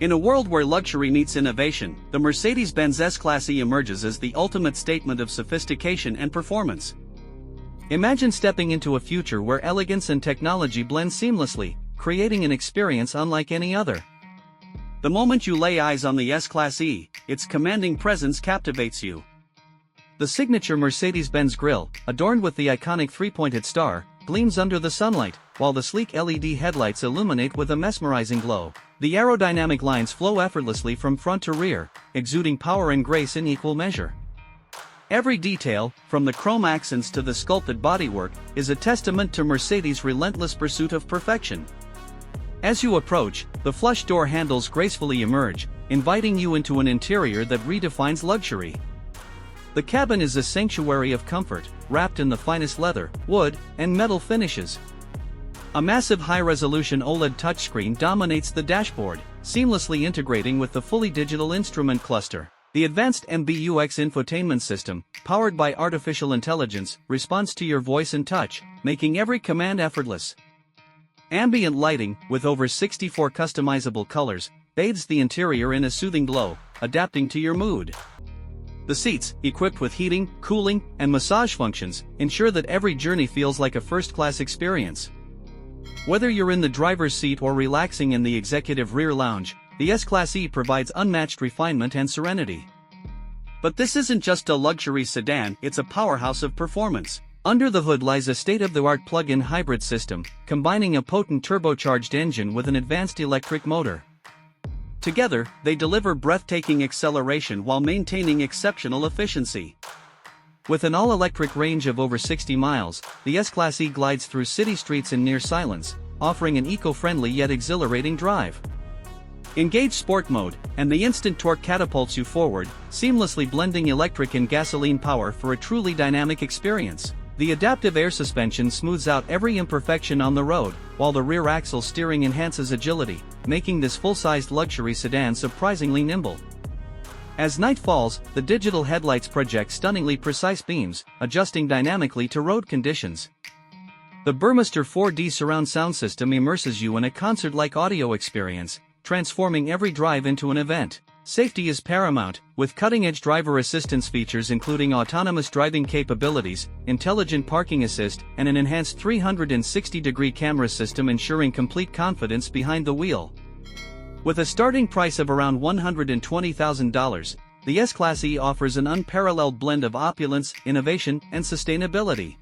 In a world where luxury meets innovation, the Mercedes-Benz S-Class E emerges as the ultimate statement of sophistication and performance. Imagine stepping into a future where elegance and technology blend seamlessly, creating an experience unlike any other. The moment you lay eyes on the S-Class E, its commanding presence captivates you. The signature Mercedes-Benz grille, adorned with the iconic three-pointed star, gleams under the sunlight, while the sleek LED headlights illuminate with a mesmerizing glow. The aerodynamic lines flow effortlessly from front to rear, exuding power and grace in equal measure. Every detail, from the chrome accents to the sculpted bodywork, is a testament to Mercedes' relentless pursuit of perfection. As you approach, the flush door handles gracefully emerge, inviting you into an interior that redefines luxury. The cabin is a sanctuary of comfort, wrapped in the finest leather, wood, and metal finishes. A massive high-resolution OLED touchscreen dominates the dashboard, seamlessly integrating with the fully digital instrument cluster. The advanced MBUX infotainment system, powered by artificial intelligence, responds to your voice and touch, making every command effortless. Ambient lighting, with over 64 customizable colors, bathes the interior in a soothing glow, adapting to your mood. The seats, equipped with heating, cooling, and massage functions, ensure that every journey feels like a first-class experience. Whether you're in the driver's seat or relaxing in the executive rear lounge, the S-Class E provides unmatched refinement and serenity. But this isn't just a luxury sedan, it's a powerhouse of performance. Under the hood lies a state-of-the-art plug-in hybrid system, combining a potent turbocharged engine with an advanced electric motor. Together, they deliver breathtaking acceleration while maintaining exceptional efficiency. With an all-electric range of over 60 miles, the S-Class E glides through city streets in near silence, offering an eco-friendly yet exhilarating drive. Engage Sport Mode, and the instant torque catapults you forward, seamlessly blending electric and gasoline power for a truly dynamic experience. The adaptive air suspension smooths out every imperfection on the road, while the rear axle steering enhances agility, making this full-sized luxury sedan surprisingly nimble. As night falls, the digital headlights project stunningly precise beams, adjusting dynamically to road conditions. The Burmester 4D surround sound system immerses you in a concert-like audio experience, transforming every drive into an event. Safety is paramount, with cutting-edge driver assistance features including autonomous driving capabilities, intelligent parking assist, and an enhanced 360-degree camera system ensuring complete confidence behind the wheel. With a starting price of around $120,000, the S-Class E offers an unparalleled blend of opulence, innovation, and sustainability.